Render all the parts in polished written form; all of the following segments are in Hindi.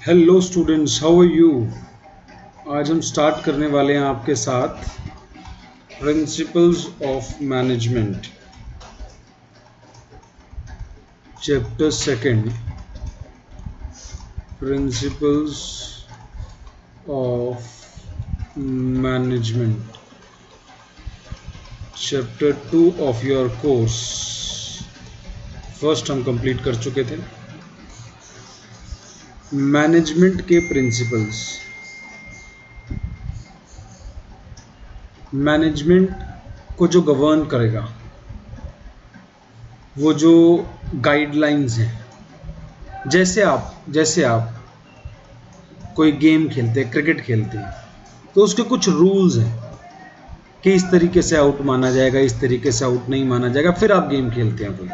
Hello students, how are you. आज हम स्टार्ट करने वाले हैं आपके साथ principles of management, chapter second, principles of management, chapter 2 of your course. First हम कंप्लीट कर चुके थे। मैनेजमेंट के प्रिंसिपल्स, मैनेजमेंट को जो गवर्न करेगा, वो जो गाइडलाइंस हैं, जैसे आप कोई गेम खेलते हैं, क्रिकेट खेलते हैं, तो उसके कुछ रूल्स हैं कि इस तरीके से आउट माना जाएगा, इस तरीके से आउट नहीं माना जाएगा, फिर आप गेम खेलते हैं कोई।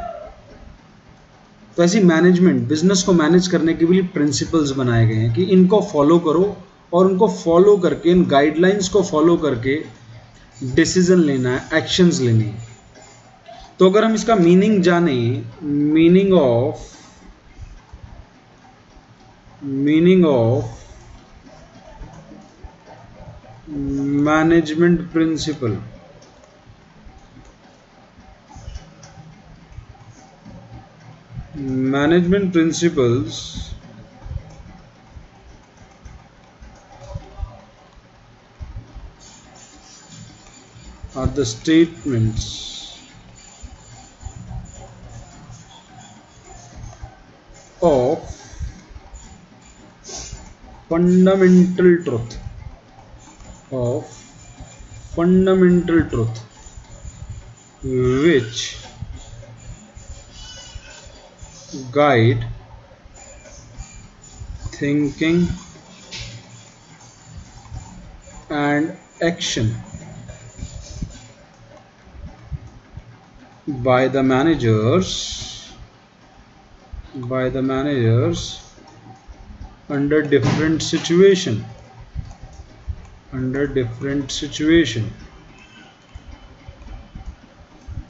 तो ऐसी मैनेजमेंट, बिजनेस को मैनेज करने के लिए प्रिंसिपल्स बनाए गए हैं कि इनको फॉलो करो और उनको फॉलो करके, इन गाइडलाइंस को फॉलो करके डिसीजन लेना है, एक्शंस लेने हैं। तो अगर हम इसका मीनिंग जाने, meaning of management principle, management principles are the statements of fundamental truth, of fundamental truth which guide thinking and action by the managers under different situation,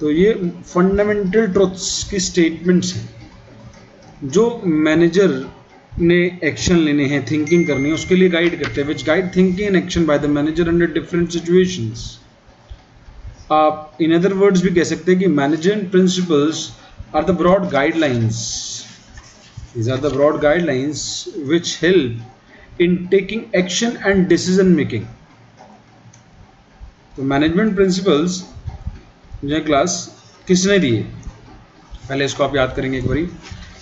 तो ये फंडामेंटल ट्रुथ्स की स्टेटमेंट्स हैं जो मैनेजर ने एक्शन लेने हैं, थिंकिंग करनी है, उसके लिए गाइड करते हैं। Which guide thinking and action by the manager under different situations. आप इन अदर वर्ड्स भी कह सकते हैं कि management principles are the broad guidelines, these are the broad guidelines which help in taking action and decision making. तो मैनेजमेंट प्रिंसिपल्स मुझे क्लास किसने दिए, पहले इसको आप याद करेंगे,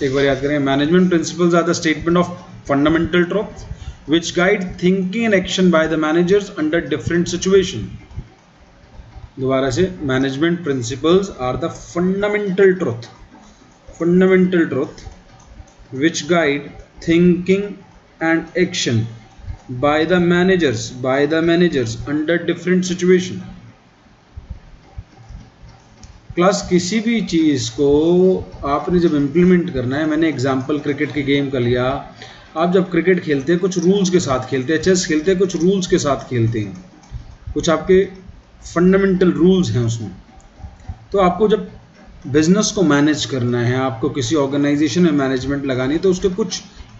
एक बार याद करेंगे। Management principles are the statement of fundamental truth which guide thinking and action by the managers under different situation. दोबारा से, management principles are the fundamental truth which guide thinking and action by the managers under different situation. Class किसी भी चीज़ को आपने जब इम्प्लीमेंट करना है, मैंने एग्जाम्पल क्रिकेट के गेम का लिया, आप जब क्रिकेट खेलते हैं कुछ रूल्स के साथ खेलते हैं, चेस खेलते हैं कुछ रूल्स के साथ खेलते हैं, कुछ आपके फंडामेंटल रूल्स हैं उसमें। तो आपको जब बिजनेस को मैनेज करना है, आपको किसी ऑर्गेनाइजेशन में मैनेजमेंट लगानी है, तो उसके कुछ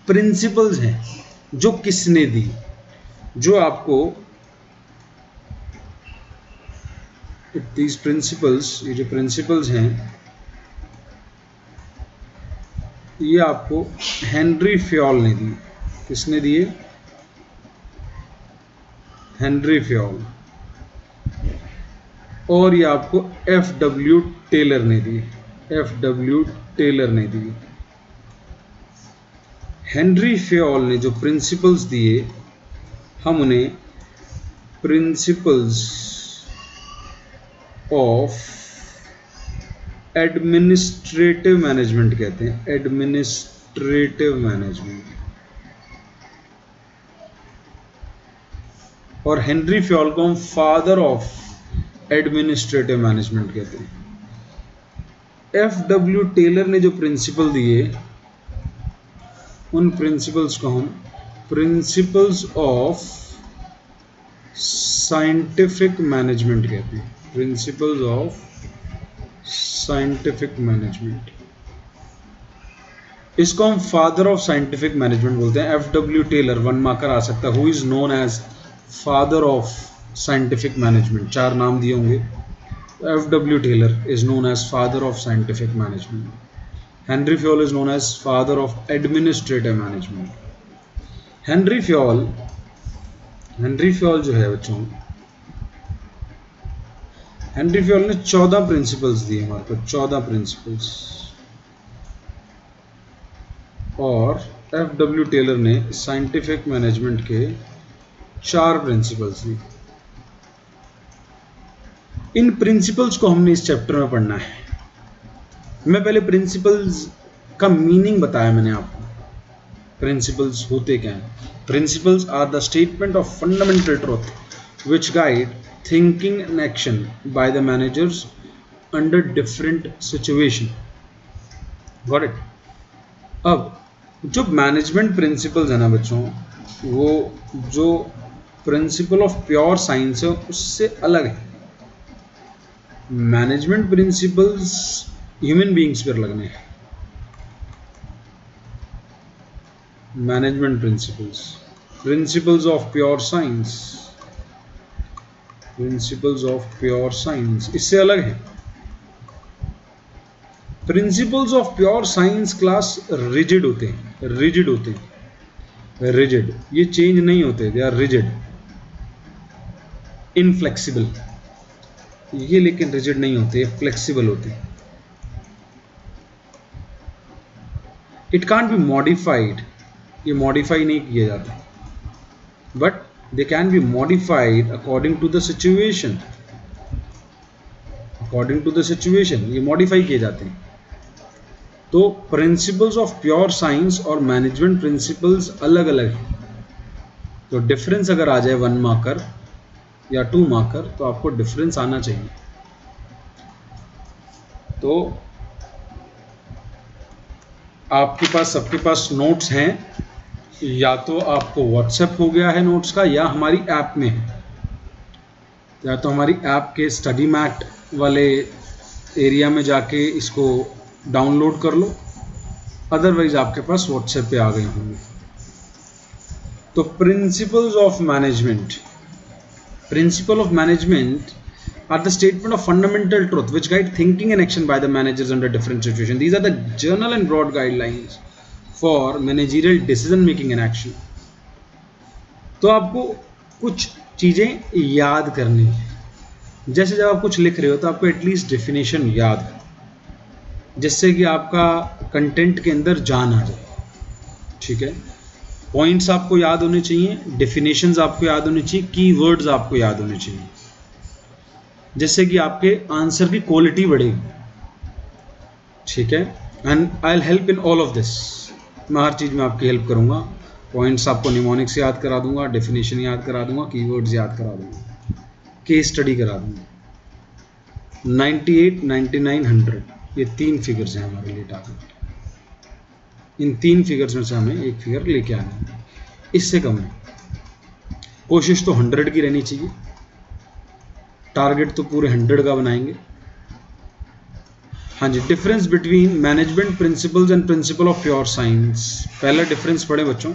प्रिंसिपल्स हैं जो किसने दी, जो आपको these principles, ये जो प्रिंसिपल्स हैं, ये आपको हेनरी फ्योल ने दी। किसने दिए? Henry Fayol. और ये आपको F.W. टेलर ने दी। हेनरी फ्योल ने जो प्रिंसिपल्स दिए, हम उन्हें प्रिंसिपल्स ऑफ एडमिनिस्ट्रेटिव मैनेजमेंट कहते हैं। Administrative management. और हेनरी फ्योल को हम फादर ऑफ एडमिनिस्ट्रेटिव मैनेजमेंट कहते हैं। F.W. टेलर ने जो प्रिंसिपल दिए, उन प्रिंसिपल्स को हम प्रिंसिपल्स ऑफ साइंटिफिक मैनेजमेंट कहते हैं। Principles of scientific management. इसको हम फादर ऑफ साइंटिफिक मैनेजमेंट बोलते हैं। F.W. टेलर 1 मार्कर आ सकता है, who is known as father of scientific management. 4 नाम दिए होंगे। F.W. Taylor is known as father of scientific management. Henri Fayol is known as father of administrative management. Henri Fayol जो है बच्चों, हेनरी फ्योल ने 14 प्रिंसिपल्स दिए हमारे को, 14 प्रिंसिपल्स। और F.W. टेलर ने साइंटिफिक मैनेजमेंट के 4 प्रिंसिपल्स दिए। इन प्रिंसिपल्स को हमने इस चैप्टर में पढ़ना है। मैं पहले प्रिंसिपल्स का मीनिंग बताया मैंने आपको। प्रिंसिपल्स होते क्या हैं? Principles are the statement of fundamental truth which guide thinking and action by the managers under different situation. Got it? अब जो मैनेजमेंट प्रिंसिपल्स है ना बच्चों, वो जो प्रिंसिपल ऑफ प्योर साइंस है उससे अलग है। मैनेजमेंट प्रिंसिपल्स ह्यूमन बीइंग्स पर लगने हैं। Management principles of pure science, principles of pure science इससे अलग है। Principles of pure science class rigid होते हैं, रिजिड, ये चेंज नहीं होते, दे आर रिजिड, इनफ्लेक्सिबल। ये लेकिन रिजिड नहीं होते, फ्लेक्सिबल होते हैं। इट कांट बी मॉडिफाइड, ये मॉडिफाई नहीं किए जाते, but they can be modified according to the situation. According to the situation ये मॉडिफाई किए जाते हैं। तो प्रिंसिपल्स ऑफ प्योर साइंस और मैनेजमेंट प्रिंसिपल्स अलग अलग हैं। तो डिफरेंस अगर आ जाए 1 मार्कर या 2 मार्कर तो आपको डिफरेंस आना चाहिए। तो आपके पास, सबके पास नोट्स हैं, या तो आपको व्हाट्सएप हो गया है नोट्स का, या हमारी ऐप में है। या तो हमारी ऐप के स्टडी मैट वाले एरिया में जाके इसको डाउनलोड कर लो, अदरवाइज आपके पास व्हाट्सएप पे आ गए होंगे। तो principles of management, principle of management are the statement of fundamental truth which guide thinking and action by the managers under different situations. These are the general and broad guidelines for managerial decision making and action. तो आपको कुछ चीज़ें याद करनी है। जैसे जब आप कुछ लिख रहे हो तो आपको एटलीस्ट डेफिनेशन याद है, जिससे कि आपका कंटेंट के अंदर जान आ जाए। ठीक है, पॉइंट्स आपको याद होने चाहिए, डेफिनेशंस आपको याद होनी चाहिए, कीवर्ड्स आपको याद होने चाहिए, जिससे कि आपके आंसर की क्वालिटी बढ़ेगी। ठीक है, and I will help in all of this. मैं हर चीज़ में आपकी हेल्प करूंगा। पॉइंट्स आपको निमोनिक्स याद करा दूंगा, डेफिनेशन याद करा दूंगा, कीवर्ड्स याद करा दूंगा, केस स्टडी करा दूंगा। 98, 99, 100 ये 3 फिगर्स हैं हमारे लिए टारगेट। इन 3 फिगर्स में से हमें एक फिगर लेके आना है, इससे कम है। कोशिश तो 100 की रहनी चाहिए, टारगेट तो पूरे 100 का बनाएंगे। हाँ जी, difference between management principles and principle of pure science. पहला डिफरेंस पढ़े बच्चों,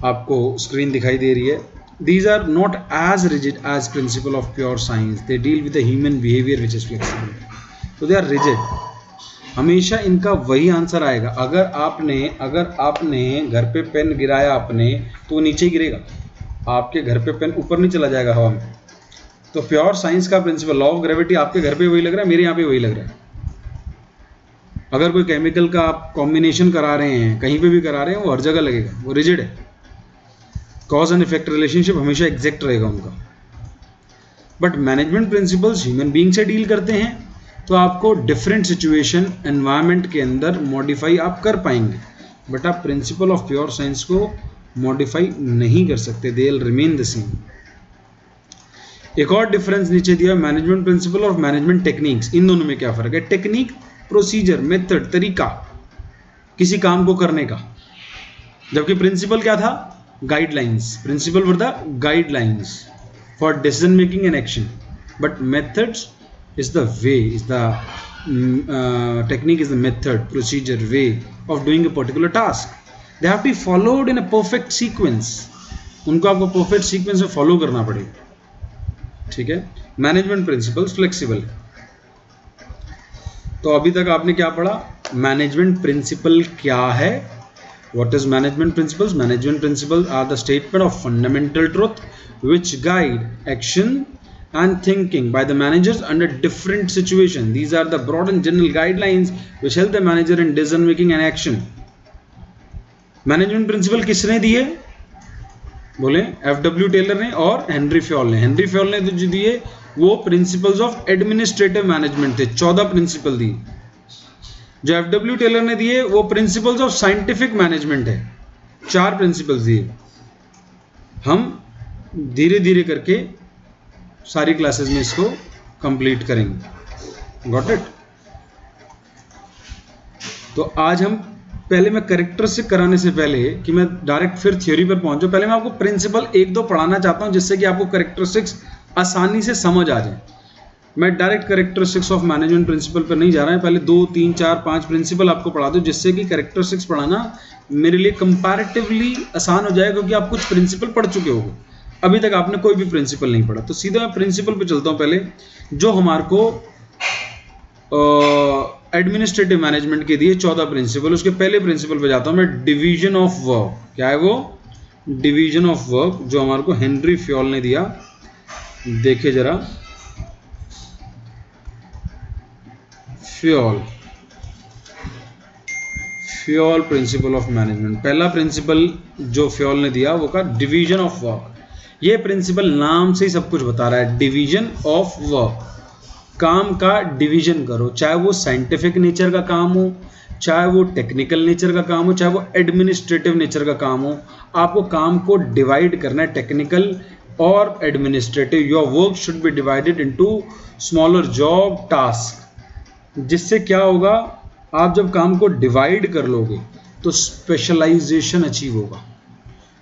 आपको स्क्रीन दिखाई दे रही है। These are not as rigid as principle of pure science. They deal with the human behavior which is flexible. So they are rigid. हमेशा इनका वही आंसर आएगा। अगर आपने घर पे पेन गिराया आपने, तो नीचे गिरेगा, आपके घर पे पेन ऊपर नहीं चला जाएगा हवा में। तो प्योर साइंस का प्रिंसिपल, लॉ ऑफ ग्रेविटी आपके घर पे वही लग रहा है, मेरे यहाँ पे वही लग रहा है। अगर कोई केमिकल का आप कॉम्बिनेशन करा रहे हैं, कहीं पे भी करा रहे हैं, वो हर जगह लगेगा, वो रिजिड है। कॉज एंड इफेक्ट रिलेशनशिप हमेशा एग्जैक्ट रहेगा उनका। But management principles human being से डील करते हैं, तो आपको डिफरेंट सिचुएशन एनवायरनमेंट के अंदर मॉडिफाई आप कर पाएंगे, बट आप प्रिंसिपल ऑफ प्योर साइंस को मॉडिफाई नहीं कर सकते, they will remain the same. एक और डिफरेंस नीचे दिया, मैनेजमेंट प्रिंसिपल और मैनेजमेंट टेक्निक्स। इन दोनों में क्या फर्क है? टेक्निक प्रोसीजर, मेथड, तरीका किसी काम को करने का, जबकि प्रिंसिपल क्या था? Guidelines. Principle were the guidelines for decision making and action, but methods is the way, is the technique, is the method, procedure, way of doing a particular task. They have to be followed in a perfect sequence. उनको आपको perfect sequence में follow करना पड़ेगा, ठीक है. मैनेजमेंट प्रिंसिपल्स फ्लेक्सिबल है. तो अभी तक आपने क्या पढ़ा? मैनेजमेंट प्रिंसिपल क्या है? What is management principles? Management principles are the statement of fundamental truth which guide action and thinking by the managers under different situations. These are the broad and general guidelines which help the manager in decision making and action. Management principle किसने दिए? बोले F.W. टेलर ने और हेनरी फ्योल ने. हेनरी फ्योल ने जो दिए वो प्रिंसिपल्स ऑफ एडमिनिस्ट्रेटिव मैनेजमेंट थे, 14 प्रिंसिपल दिए. जो F.W. टेलर ने दिए वो प्रिंसिपल्स ऑफ साइंटिफिक मैनेजमेंट है, 4 प्रिंसिपल्स दिए. हम धीरे धीरे करके सारी क्लासेस में इसको कंप्लीट करेंगे. Got it? तो आज हम पहले मैं कैरेक्टरिस्टिक कराने से पहले कि मैं डायरेक्ट फिर थ्योरी पर पहुंचूं, पहले मैं आपको प्रिंसिपल 1-2 पढ़ाना चाहता हूं जिससे कि आपको कैरेक्टरिस्टिक्स आसानी से समझ आ जाए. मैं direct characteristics of management principle पर नहीं जा रहा है, पहले 2, 3, 4, 5 प्रिंसिपल आपको पढ़ा दूं जिससे कि कैरेक्टरिस्टिक्स पढ़ाना मेरे लिए कंपैरेटिवली आसान हो जाएगा क्योंकि आप कुछ प्रिंसिपल पढ़ चुके होंगे. अभी तक आपने कोई भी प्रिंसिपल नहीं पढ़ा. तो सीधा मैं प्रिंसिपल पे चलता हूं. पहले जो हमारे को एडमिनिस्ट्रेटिव मैनेजमेंट के दिए 14 प्रिंसिपल, उसके पहले प्रिंसिपल पे जाता हूं मैं. Division of work. क्या है वो? डिवीजन ऑफ वर्क, जो हमारे को हेनरी फ्योल ने दिया. देखिए जरा, फ्योल प्रिंसिपल ऑफ मैनेजमेंट. पहला प्रिंसिपल जो फ्योल ने दिया वो का डिवीजन ऑफ वर्क. ये प्रिंसिपल नाम से ही सब कुछ बता रहा है. डिवीजन ऑफ वर्क, काम का डिवीजन करो, चाहे वो साइंटिफिक नेचर का काम हो, चाहे वो टेक्निकल नेचर का काम हो, चाहे वो एडमिनिस्ट्रेटिव नेचर का काम हो. आपको काम को डिवाइड करना है, टेक्निकल और administrative. Your work should be divided into smaller job task. जिससे क्या होगा, आप जब काम को डिवाइड कर लोगे तो स्पेशलाइजेशन अचीव होगा.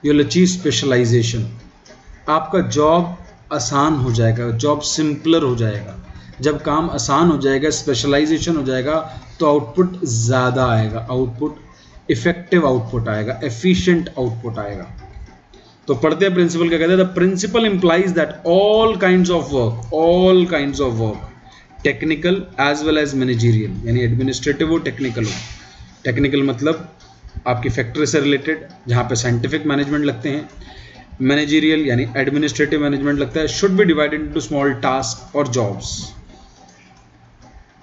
You will achieve specialisation. आपका जॉब आसान हो जाएगा, जॉब सिंपलर हो जाएगा. जब काम आसान हो जाएगा, स्पेशलाइजेशन हो जाएगा, तो आउटपुट ज़्यादा आएगा. आउटपुट इफेक्टिव आउटपुट आएगा, एफिशिएंट आउटपुट आएगा. तो पढ़ते हैं प्रिंसिपल क्या कहते हैं. The principle implies that all kinds of work technical as well as managerial, यानी एडमिनिस्ट्रेटिव हो, टेक्निकल हो. टेक्निकल मतलब आपकी फैक्ट्री से रिलेटेड, जहाँ पे साइंटिफिक मैनेजमेंट लगते हैं. मैनेजरियल यानी एडमिनिस्ट्रेटिव मैनेजमेंट लगता है. Should be divided into small task और जॉब्स.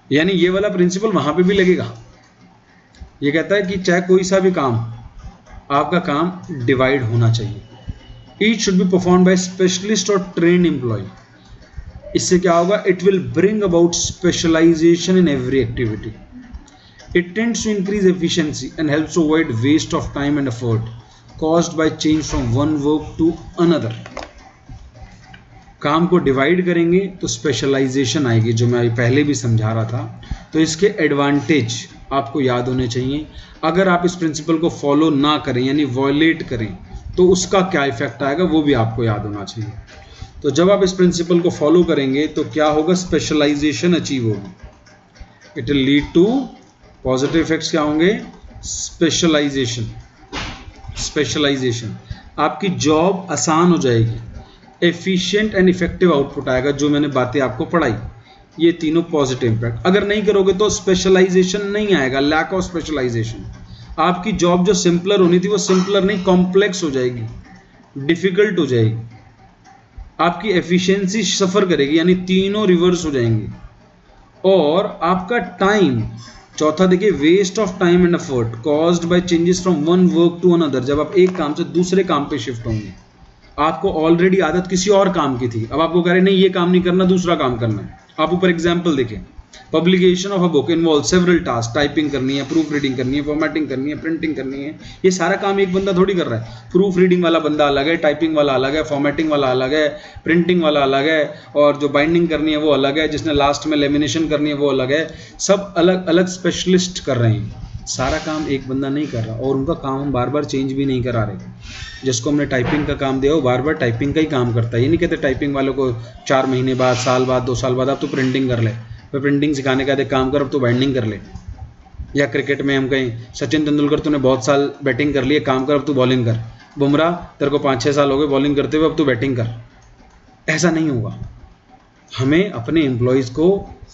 यानी ये वाला प्रिंसिपल वहाँ पे भी लगेगा. ये कहता है कि चाहे कोई सा भी काम, आपका काम डिवाइड होना चाहिए. Each should be perform by specialist और ट्रेन्ड एम्प्लॉय. इससे क्या होगा? It will bring about specialisation in every activity. It tends to increase efficiency and helps to avoid waste of time and effort caused by change from one work to another. काम को डिवाइड करेंगे तो स्पेशलाइजेशन आएगी, जो मैं पहले भी समझा रहा था. तो इसके एडवांटेज आपको याद होने चाहिए. अगर आप इस प्रिंसिपल को फॉलो ना करें यानी वॉयलेट करें तो उसका क्या इफेक्ट आएगा वो भी आपको याद होना चाहिए. तो जब आप इस प्रिंसिपल को फॉलो करेंगे तो क्या होगा? स्पेशलाइजेशन अचीव होगी. It will lead to positive effects. क्या होंगे? स्पेशलाइजेशन. आपकी जॉब आसान हो जाएगी, एफिशिएंट एंड इफेक्टिव आउटपुट आएगा, जो मैंने बातें आपको पढ़ाई. ये तीनों पॉजिटिव इम्पैक्ट. अगर नहीं करोगे तो स्पेशलाइजेशन नहीं आएगा, लैक ऑफ स्पेशलाइजेशन. आपकी जॉब जो सिंपलर होनी थी वो सिंपलर नहीं, कॉम्प्लेक्स हो जाएगी, डिफिकल्ट हो जाएगी. आपकी एफिशिएंसी सफ़र करेगी, यानी तीनों रिवर्स हो जाएंगे. और आपका टाइम, चौथा देखिए, waste of time and effort caused by changes from one work to another. जब आप एक काम से दूसरे काम पे शिफ्ट होंगे, आपको ऑलरेडी आदत किसी और काम की थी, अब आपको कह रहे नहीं ये काम नहीं करना, दूसरा काम करना है. आप ऊपर एग्जाम्पल देखें. Publication of a book involve several task. Typing करनी है, प्रूफ रीडिंग करनी है, फॉर्मेटिंग करनी है, प्रिंटिंग करनी है. ये सारा काम एक बंदा थोड़ी कर रहा है. प्रूफ रीडिंग वाला बंदा अलग है, टाइपिंग वाला अलग है, फॉर्मेटिंग वाला अलग है, प्रिंटिंग वाला अलग है, और जो बाइंडिंग करनी है वो अलग है, जिसने लास्ट में लेमिनेशन करनी है वो अलग है. सब अलग अलग स्पेशलिस्ट कर रहे हैं. सारा काम एक बंदा नहीं कर रहा, और उनका काम हम बार बार चेंज भी नहीं करा रहे। जिसको हमने टाइपिंग का काम दिया वो बार बार टाइपिंग का ही काम करता है। ये नहीं कहते टाइपिंग वालों को 4 महीने बाद, साल बाद, 2 साल बाद आप तो प्रिंटिंग कर ले, फिर प्रिंटिंग सिखाने का काम कर, अब तो बाइंडिंग कर ले। या क्रिकेट में हम कहें सचिन तेंदुलकर तूने बहुत साल बैटिंग कर लिए, काम कर, अब तू बॉलिंग कर। बुमराह तेरे को 5-6 साल हो गए बॉलिंग करते हुए, अब तू बैटिंग कर। ऐसा नहीं होगा। हमें अपने एम्प्लॉयज़ को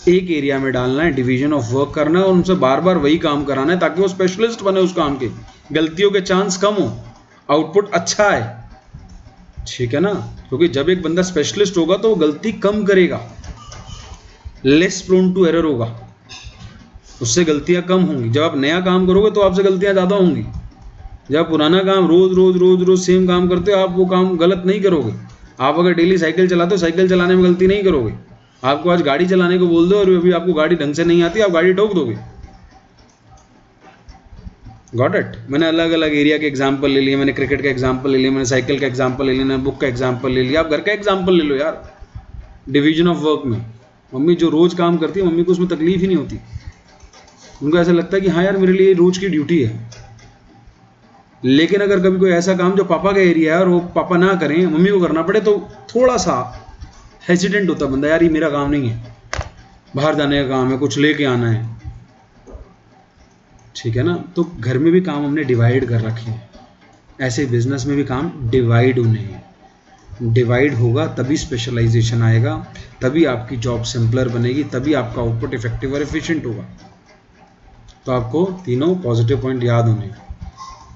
एक एरिया में डालना है, डिवीजन ऑफ वर्क करना है और उनसे बार बार वही काम कराना है ताकि वो स्पेशलिस्ट बने उस काम के, गलतियों के चांस कम हो, आउटपुट अच्छा है। ठीक है ना, क्योंकि जब एक बंदा स्पेशलिस्ट होगा तो वो गलती कम करेगा, लेस प्रोन टू एरर होगा, उससे गलतियां कम होंगी। जब आप नया काम करोगे तो आपसे गलतियां ज़्यादा होंगी। जब आप पुराना काम रोज रोज रोज रोज सेम काम करते हो, आप वो काम गलत नहीं करोगे। आप अगर डेली साइकिल चलाते हो, साइकिल चलाने में गलती नहीं करोगे। आपको आज गाड़ी चलाने को बोल दो और अभी आपको गाड़ी ढंग से नहीं आती, आप गाड़ी ठोक दोगे। Got it. मैंने अलग अलग एरिया के एग्जाम्पल ले लिए, मैंने क्रिकेट का एग्जाम्पल ले लिया, मैंने साइकिल का एग्जाम्पल ले लिया, मैंने बुक का एग्जाम्पल ले लिया। आप घर का एग्जाम्पल ले लो यार। डिवीजन ऑफ वर्क में मम्मी जो रोज काम करती है, मम्मी को उसमें तकलीफ ही नहीं होती। उनको ऐसा लगता है कि हाँ यार मेरे लिए रोज की ड्यूटी है। लेकिन अगर कभी कोई ऐसा काम जो पापा का एरिया है और वो पापा ना करें, मम्मी को करना पड़े, तो थोड़ा सा हेजिटेंट होता बंदा, यार ये मेरा काम नहीं है, बाहर जाने का काम है, कुछ लेके आना है। ठीक है ना, तो घर में भी काम हमने डिवाइड कर रखे हैं, ऐसे बिजनेस में भी काम डिवाइड होने हैं। डिवाइड होगा तभी स्पेशलाइजेशन आएगा, तभी आपकी जॉब सिंपलर बनेगी, तभी आपका आउटपुट इफेक्टिव और एफिशिएंट होगा। तो आपको तीनों पॉजिटिव पॉइंट याद होने।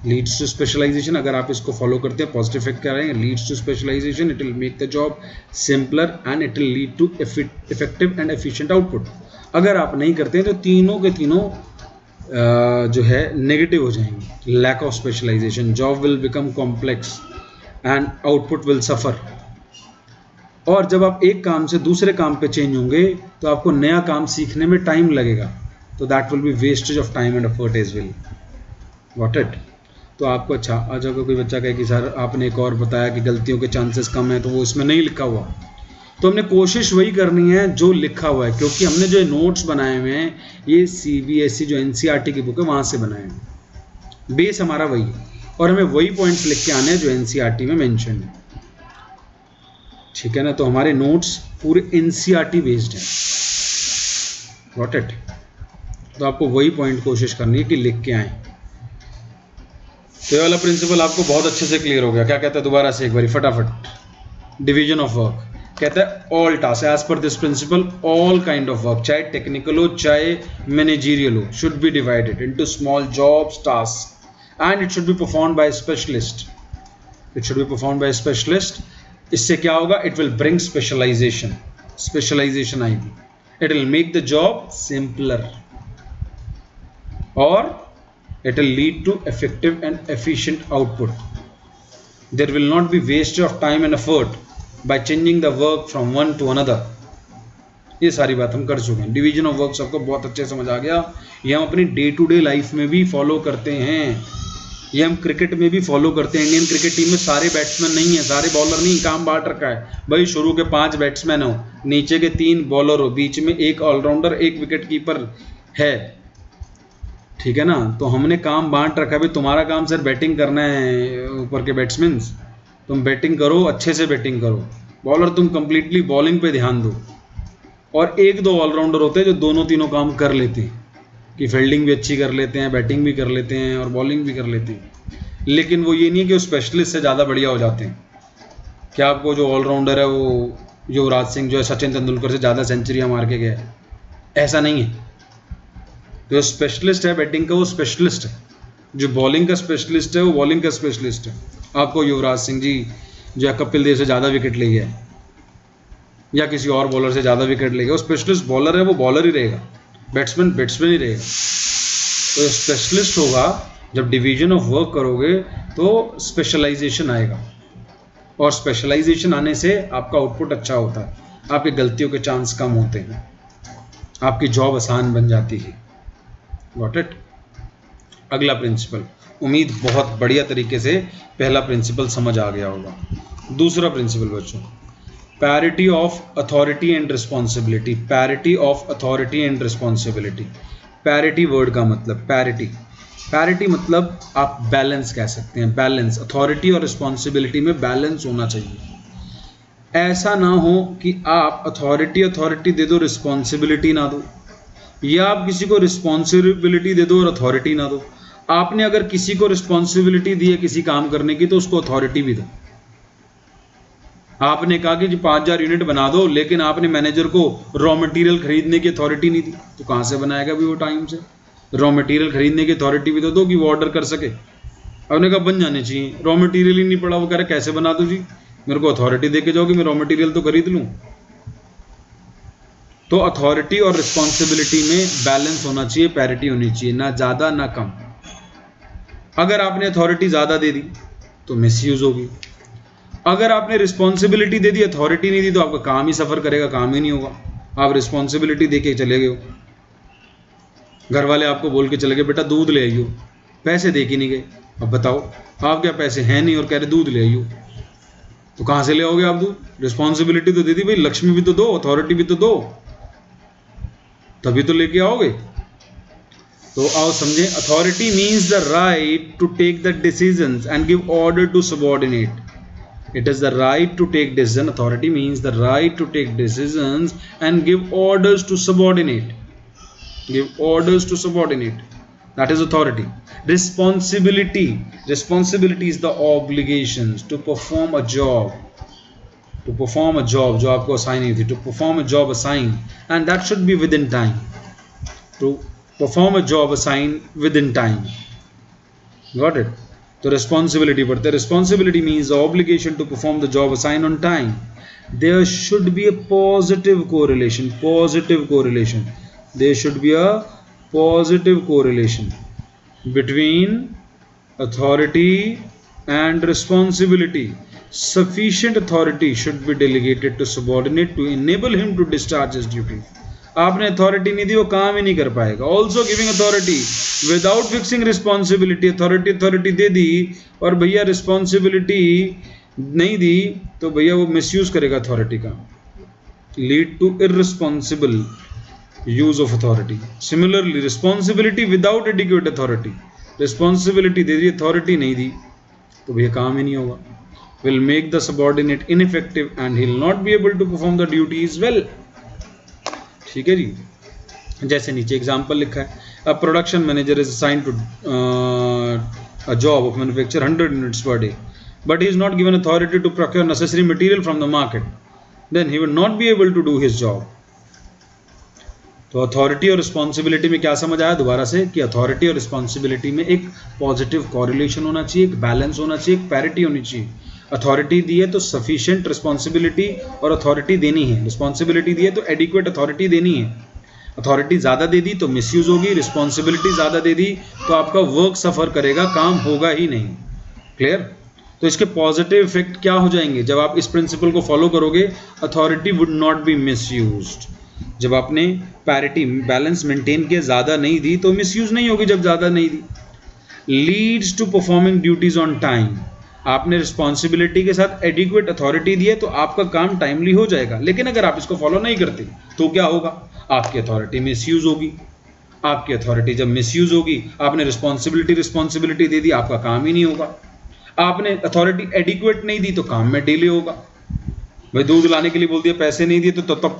लीड्स टू स्पेशलाइजेशन, अगर आप इसको फॉलो करते हैं, पॉजिटिव इफेक्ट क्या रहेंगे, leads to specialisation, it will make the job simpler and it will lead to effective and efficient output. अगर आप नहीं करते हैं तो तीनों के तीनों जो है नेगेटिव हो जाएंगे। Lack of specialisation, job will become complex and output will suffer. और जब आप एक काम से दूसरे काम पे चेंज होंगे तो आपको नया काम सीखने में टाइम लगेगा, तो that will be wastage of time and effort as well. Got it. तो आपको अच्छा, आज अगर कोई बच्चा कहे कि सर आपने एक और बताया कि गलतियों के चांसेस कम है, तो वो इसमें नहीं लिखा हुआ, तो हमने कोशिश वही करनी है जो लिखा हुआ है, क्योंकि हमने जो नोट्स बनाए हुए हैं ये CBSE जो NCERT की बुक है वहाँ से बनाए हैं। बेस हमारा वही है और हमें वही पॉइंट्स लिख के आने हैं जो NCERT में मेंशन है। ठीक है ना, तो हमारे नोट्स पूरे NCERT बेस्ड हैं। Got it. तो आपको वही पॉइंट कोशिश करनी है कि लिख के आए। तो ये वाला प्रिंसिपल आपको बहुत अच्छे से क्लियर हो गया। क्या कहता है दोबारा से एक बारी फटाफट। डिवीजन ऑफ वर्क कहता है all task as per this principle, all kind of work, चाहे टेक्निकल हो चाहे मैनेजरियल हो, should be divided into small jobs task and it should be performed by specialist. It should be performed by specialist. इससे क्या होगा, it will bring specialization. Specialization आएगी, it will make the job simpler और it will lead to effective and efficient output. There will not be waste of time and effort by changing the work from one to another. ये सारी बात हम कर चुके हैं। डिवीजन ऑफ वर्क सबको बहुत अच्छे समझ आ गया। ये हम अपनी डे टू डे लाइफ में भी फॉलो करते हैं, ये हम क्रिकेट में भी फॉलो करते हैं। इंडियन क्रिकेट टीम में सारे बैट्समैन नहीं है, सारे बॉलर नहीं, काम बांट रखा है भाई। शुरू के 5 बैट्समैन हो, नीचे के 3 बॉलर हो, बीच में 1 ऑलराउंडर, 1 विकेट कीपर है। ठीक है ना, तो हमने काम बांट रखा है। भाई तुम्हारा काम सर बैटिंग करना है, ऊपर के बैट्समैन तुम बैटिंग करो, अच्छे से बैटिंग करो, बॉलर तुम कंप्लीटली बॉलिंग पे ध्यान दो। और 1-2 ऑलराउंडर होते हैं जो दोनों तीनों काम कर लेते हैं, कि फील्डिंग भी अच्छी कर लेते हैं, बैटिंग भी कर लेते हैं और बॉलिंग भी कर लेते हैं। लेकिन वो ये नहीं है कि वो स्पेशलिस्ट से ज़्यादा बढ़िया हो जाते हैं। क्या आपको जो ऑलराउंडर है वो युवराज सिंह जो है सचिन तेंदुलकर से ज़्यादा सेंचुरियाँ मार के गया है? ऐसा नहीं है। जो स्पेशलिस्ट है बैटिंग का वो स्पेशलिस्ट है, जो बॉलिंग का स्पेशलिस्ट है वो बॉलिंग का स्पेशलिस्ट है। आपको युवराज सिंह जी जो है कपिल देव से ज़्यादा विकेट ले गया है या किसी और बॉलर से ज़्यादा विकेट ले गया, वो स्पेशलिस्ट बॉलर है, वो बॉलर ही रहेगा, बैट्समैन बैट्समैन ही रहेगा। तो स्पेशलिस्ट होगा, जब डिवीजन ऑफ वर्क करोगे तो स्पेशलाइजेशन आएगा और स्पेशलाइजेशन आने से आपका आउटपुट अच्छा होता है, आपकी गलतियों के चांस कम होते हैं, आपकी जॉब आसान बन जाती है। Got it. अगला प्रिंसिपल, उम्मीद बहुत बढ़िया तरीके से पहला प्रिंसिपल समझ आ गया होगा। दूसरा प्रिंसिपल बच्चों, parity of authority and responsibility. Parity of authority and responsibility. Parity word का मतलब पैरिटी, पैरिटी मतलब आप बैलेंस कह सकते हैं, बैलेंस। अथॉरिटी और रिस्पॉन्सिबिलिटी में बैलेंस होना चाहिए। ऐसा ना हो कि आप अथॉरिटी दे दो, रिस्पॉन्सिबिलिटी ना दो, या आप किसी को रिस्पॉन्सिबिलिटी दे दो और अथॉरिटी ना दो। आपने अगर किसी को रिस्पॉन्सिबिलिटी दी है किसी काम करने की, तो उसको अथॉरिटी भी दो। आपने कहा कि 5000 यूनिट बना दो, लेकिन आपने मैनेजर को रॉ मटेरियल खरीदने की अथॉरिटी नहीं दी, तो कहाँ से बनाएगा भी वो टाइम से? रॉ मटेरियल खरीदने की अथॉरिटी भी तो दो कि वो ऑर्डर कर सके। आपने कहा बन जाने चाहिए, रॉ मटेरियल ही नहीं पड़ा, वो कह रहा कैसे बना दो जी, मेरे को अथॉरिटी दे के जाओगे, मैं रॉ मटेरियल तो खरीद लूँ। तो अथॉरिटी और रिस्पॉन्सिबिलिटी में बैलेंस होना चाहिए, पैरिटी होनी चाहिए, ना ज़्यादा ना कम। अगर आपने अथॉरिटी ज़्यादा दे दी तो मिसयूज होगी, अगर आपने रिस्पॉन्सिबिलिटी दे दी, अथॉरिटी नहीं दी, तो आपका काम ही सफ़र करेगा, काम ही नहीं होगा। आप रिस्पॉन्सिबिलिटी दे के चले गए हो, घर वाले आपको बोल के चले गए बेटा दूध ले आइयो, पैसे दे के नहीं गए। अब बताओ, आप क्या पैसे हैं नहीं और कह रहे दूध ले आइयो, तो कहाँ से ले आओगे आप दूध? रिस्पॉन्सिबिलिटी तो दे दी भाई, लक्ष्मी भी तो दो, अथॉरिटी भी तो दो, तभी तो लेके आओगे। तो आओ समझे, authority means the right to take the decisions and give order to subordinate. It is the right to take decision. Authority means the right to take decisions and give orders to subordinate. Give orders to subordinate. That is authority. Responsibility. Responsibility is the obligations to perform a job. To perform a job जो आपको assign हुई थी. To perform a job assigned, and that should be within time. To perform a job assigned within time. Got it? तो responsibility पढ़ते हैं. Responsibility means the obligation to perform the job assigned on time. There should be a positive correlation. Positive correlation. There should be a positive correlation between authority and responsibility. Sufficient authority should be delegated to subordinate to enable him to discharge his duty. आपने अथॉरिटी नहीं दी, वो काम ही नहीं कर पाएगा. Also giving authority without fixing responsibility. Authority दे दी और भैया रिस्पॉन्सिबिलिटी नहीं दी, तो भैया वो मिसयूज करेगा अथॉरिटी का. Lead to irresponsible use of authority. Similarly responsibility without adequate authority. Responsibility दे दी, अथॉरिटी नहीं दी, तो भैया काम ही नहीं होगा. Will make the subordinate ineffective and he will not be able to perform the duties well. ठीक है जी. जैसे नीचे एग्जाम्पल लिखा है, a production manager is assigned to a job of manufacture 100 units per day, but he is not given authority to procure necessary material from the market, then he will not be able to do his job. तो अथॉरिटी और रिस्पॉन्सिबिलिटी में क्या समझ आया दोबारा से, कि अथॉरिटी और रिस्पॉन्सिबिलिटी में एक पॉजिटिव कॉरिलेशन होना चाहिए, एक बैलेंस होना चाहिए, एक पैरिटी होनी चाहिए. अथॉरिटी दी है तो सफिशिएंट रिस्पॉन्सिबिलिटी और अथॉरिटी देनी है. रिस्पॉन्सिबिलिटी दी है तो एडिक्वेट अथॉरिटी देनी है. अथॉरिटी ज़्यादा दे दी तो मिसयूज होगी, रिस्पॉन्सिबिलिटी ज़्यादा दे दी तो आपका वर्क सफ़र करेगा, काम होगा ही नहीं. क्लियर? तो इसके पॉजिटिव इफेक्ट क्या हो जाएंगे जब आप इस प्रिंसिपल को फॉलो करोगे? Authority would not be misused. जब आपने पैरिटी बैलेंस मेंटेन किया, ज़्यादा नहीं दी तो मिसयूज नहीं होगी जब ज़्यादा नहीं दी. Leads to performing duties on time. आपने रिस्पॉन्सिबिलिटी के साथ एडिक्वेट अथॉरिटी दी है तो आपका काम टाइमली हो जाएगा. लेकिन अगर आप इसको फॉलो नहीं करते तो क्या होगा? आपकी अथॉरिटी मिसयूज होगी. आपकी अथॉरिटी जब मिसयूज होगी, आपने रिस्पॉन्सिबिलिटी दे दी, आपका काम ही नहीं होगा. आपने अथॉरिटी एडिक्वेट नहीं दी तो काम में डिले होगा. भाई दूध लाने के लिए बोल दिया, पैसे नहीं दिए, तो तब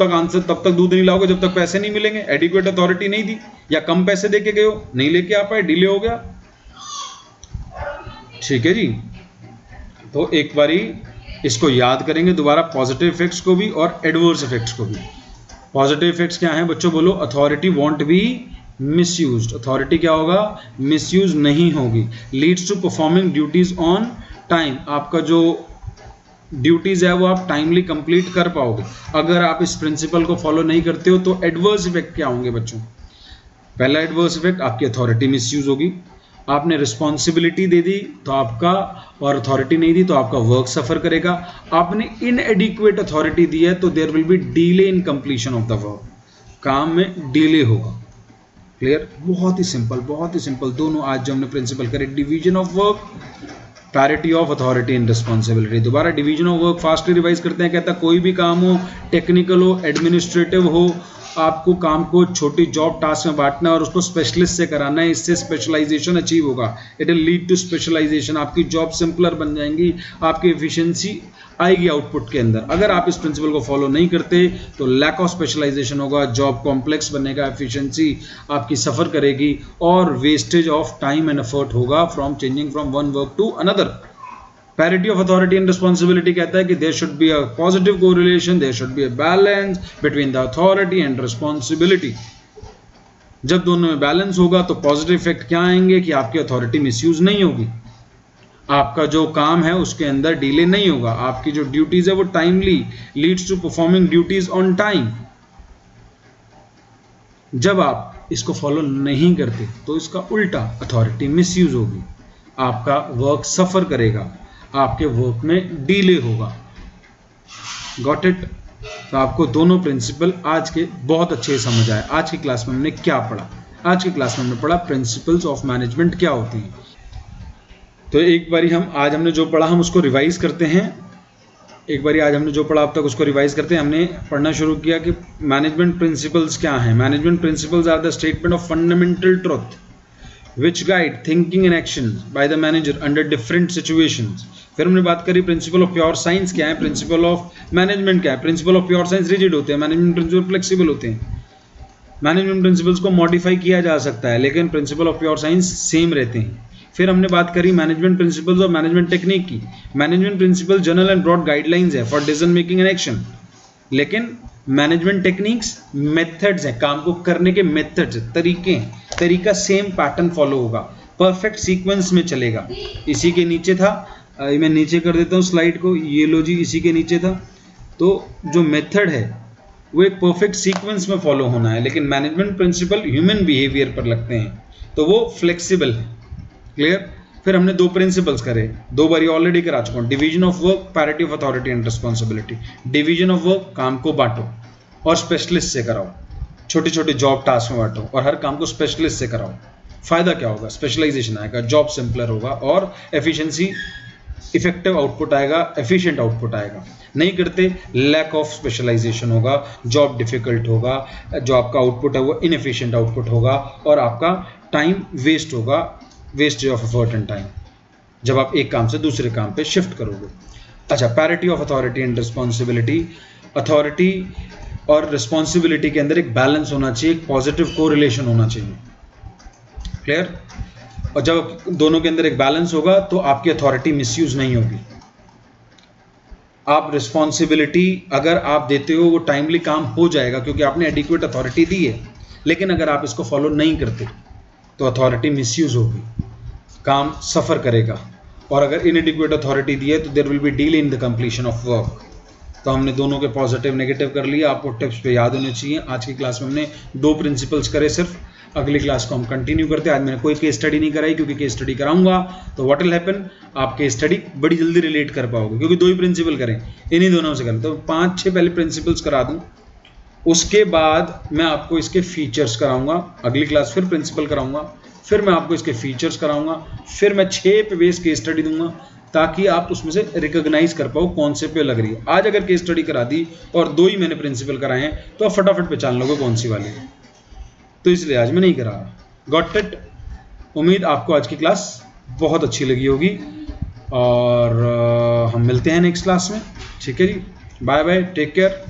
तक दूध नहीं लाओगे जब तक पैसे नहीं मिलेंगे. एडिक्वेट अथॉरिटी नहीं दी या कम पैसे दे के गए हो, नहीं लेके आ पाए, डिले हो गया. ठीक है जी. तो एक बारी इसको याद करेंगे दोबारा, पॉजिटिव इफेक्ट्स को भी और एडवर्स इफेक्ट्स को भी. पॉजिटिव इफेक्ट्स क्या हैं बच्चों? बोलो. Authority won't be misused. Authority क्या होगा? मिसयूज नहीं होगी. Leads to performing duties on time. आपका जो ड्यूटीज है वो आप टाइमली कंप्लीट कर पाओगे. अगर आप इस प्रिंसिपल को फॉलो नहीं करते हो तो एडवर्स इफेक्ट क्या होंगे बच्चों? पहला एडवर्स इफेक्ट, आपकी अथॉरिटी मिसयूज होगी. आपने रिस्पॉन्सिबिलिटी दे दी तो आपका, और अथॉरिटी नहीं दी तो आपका वर्क सफ़र करेगा. आपने इनएडिक्वेट अथॉरिटी दी है तो there will be delay in completion of the work. काम में डिले होगा. क्लियर? बहुत ही सिंपल दोनों आज जो हमने प्रिंसिपल करे, division of work, parity of authority and responsibility. दोबारा division of work fastly revise करते हैं. कहता कोई भी काम हो, टेक्निकल हो, एडमिनिस्ट्रेटिव हो, आपको काम को छोटी जॉब टास्क में बांटना है और उसको स्पेशलिस्ट से कराना है, इससे स्पेशलाइजेशन अचीव होगा। It will lead to specialisation, आपकी जॉब सिंपलर बन जाएंगी, आपकी एफिशिएंसी आएगी आउटपुट के अंदर। अगर आप इस प्रिंसिपल को फॉलो नहीं करते तो लैक ऑफ स्पेशलाइजेशन होगा, जॉब कॉम्प्लेक्स बनेगा, एफिशिएंसी आपकी सफ़र करेगी और wastage of time and effort होगा from changing from one work to another. Parity of authority and responsibility कहता है कि there should be a positive correlation, there should be a balance between the authority and responsibility. जब दोनों में बैलेंस होगा तो पॉजिटिव इफेक्ट क्या आएंगे कि आपकी अथॉरिटी मिसयूज नहीं होगी, आपका जो काम है उसके अंदर डिले नहीं होगा, आपकी जो ड्यूटीज है वो timely leads to performing duties on time. जब आप इसको फॉलो नहीं करते तो इसका उल्टा अथॉरिटी मिसयूज होगी, आपका वर्क सफर करेगा, आपके वर्क में डिले होगा। Got it? तो आपको दोनों प्रिंसिपल आज के बहुत अच्छे समझ आए। आज की क्लास में हमने क्या पढ़ा? आज की क्लास में हमने पढ़ा प्रिंसिपल्स ऑफ मैनेजमेंट क्या होती है। तो एक बारी आज हमने जो पढ़ा हम उसको रिवाइज करते हैं। एक बारी आज हमने जो पढ़ा अब तक उसको रिवाइज करते हैं। हमने पढ़ना शुरू किया कि मैनेजमेंट प्रिंसिपल्स क्या हैं। Management principles are the statement of fundamental truth which guide thinking and actions by the manager under different situations। फिर हमने बात करी प्रिंसिपल ऑफ प्योर साइंस क्या है, प्रिंसिपल ऑफ मैनेजमेंट क्या है। Principal of pure science rigid होते हैं, मैनेजमेंट प्रिंसिपल फ्लेक्सिबल होते हैं। मैनेजमेंट प्रिंसिपल्स को मॉडिफाई किया जा सकता है लेकिन principle of pure science same रहते हैं। फिर हमने बात करी मैनेजमेंट प्रिंसिपल्स और मैनेजमेंट टेक्निक की। Management principle general and broad guidelines है for decision making and action, लेकिन मैनेजमेंट टेक्निक्स मेथड्स हैं, काम को करने के मेथड्स, तरीके हैं। तरीका सेम पैटर्न फॉलो होगा, परफेक्ट सीक्वेंस में चलेगा। इसी के नीचे था, मैं नीचे कर देता हूँ स्लाइड को, ये लो जी, इसी के नीचे था। तो जो मेथड है वो एक परफेक्ट सीक्वेंस में फॉलो होना है, लेकिन मैनेजमेंट प्रिंसिपल ह्यूमन बिहेवियर पर लगते हैं तो वो फ्लेक्सिबल है। क्लियर? फिर हमने दो प्रिंसिपल्स करे, दो बारी ऑलरेडी करा चुका हूँ। Division of work, parity of authority and responsibility. Division of work, काम को बांटो और स्पेशलिस्ट से कराओ, छोटी छोटी जॉब टास्क में बांटो और हर काम को स्पेशलिस्ट से कराओ। फायदा क्या होगा? स्पेशलाइजेशन आएगा, जॉब सिंपलर होगा और एफिशिएंसी, इफेक्टिव आउटपुट आएगा, एफिशिएंट आउटपुट आएगा। नहीं करते, लैक ऑफ स्पेशलाइजेशन होगा, जॉब डिफिकल्ट होगा, जो आपका आउटपुट है वो इनएफिशिएंट आउटपुट होगा और आपका टाइम वेस्ट होगा, wastage of effort and time, जब आप एक काम से दूसरे काम पे शिफ्ट करोगे। अच्छा, parity of authority and responsibility. Authority और रिस्पॉन्सिबिलिटी के अंदर एक बैलेंस होना चाहिए, एक पॉजिटिव कोरिलेशन होना चाहिए। क्लियर? और जब दोनों के अंदर एक बैलेंस होगा तो आपकी अथॉरिटी मिसयूज नहीं होगी। आप रिस्पॉन्सिबिलिटी अगर आप देते हो वो टाइमली काम हो जाएगा क्योंकि आपने एडिक्वेट अथॉरिटी दी है, लेकिन अगर आप इसको फॉलो नहीं करते तो अथॉरिटी मिसयूज होगी, काम सफ़र करेगा। और अगर इनएडिक्वेट अथॉरिटी दी है तो there will be delay in the completion of work. तो हमने दोनों के पॉजिटिव नेगेटिव कर लिया, आपको टिप्स पे याद होने चाहिए। आज की क्लास में हमने दो प्रिंसिपल्स करे सिर्फ, अगली क्लास को हम कंटिन्यू करते हैं। आज मैंने कोई केस स्टडी नहीं कराई क्योंकि केस स्टडी कराऊंगा तो व्हाट विल हैपन, आप केस स्टडी बड़ी जल्दी रिलेट कर पाओगे क्योंकि दो ही प्रिंसिपल करें, इन्हीं दोनों से करें। तो 5-6 पहले प्रिंसिपल्स करा दूँ, उसके बाद मैं आपको इसके फीचर्स कराऊंगा। अगली क्लास फिर प्रिंसिपल कराऊंगा, फिर मैं आपको इसके फीचर्स कराऊंगा, फिर मैं 6 पे बेस केस स्टडी दूंगा ताकि आप उसमें से रिकॉग्नाइज कर पाओ कौन से पे लग रही है। आज अगर केस स्टडी करा दी और दो ही मैंने प्रिंसिपल कराए हैं तो आप फटाफट पहचान लोगे कौन सी वाली है, तो इसलिए आज मैं नहीं करा रहा। Got it? उम्मीद आपको आज की क्लास बहुत अच्छी लगी होगी और हम मिलते हैं नेक्स्ट क्लास में। ठीक है जी, बाय बाय, टेक केयर।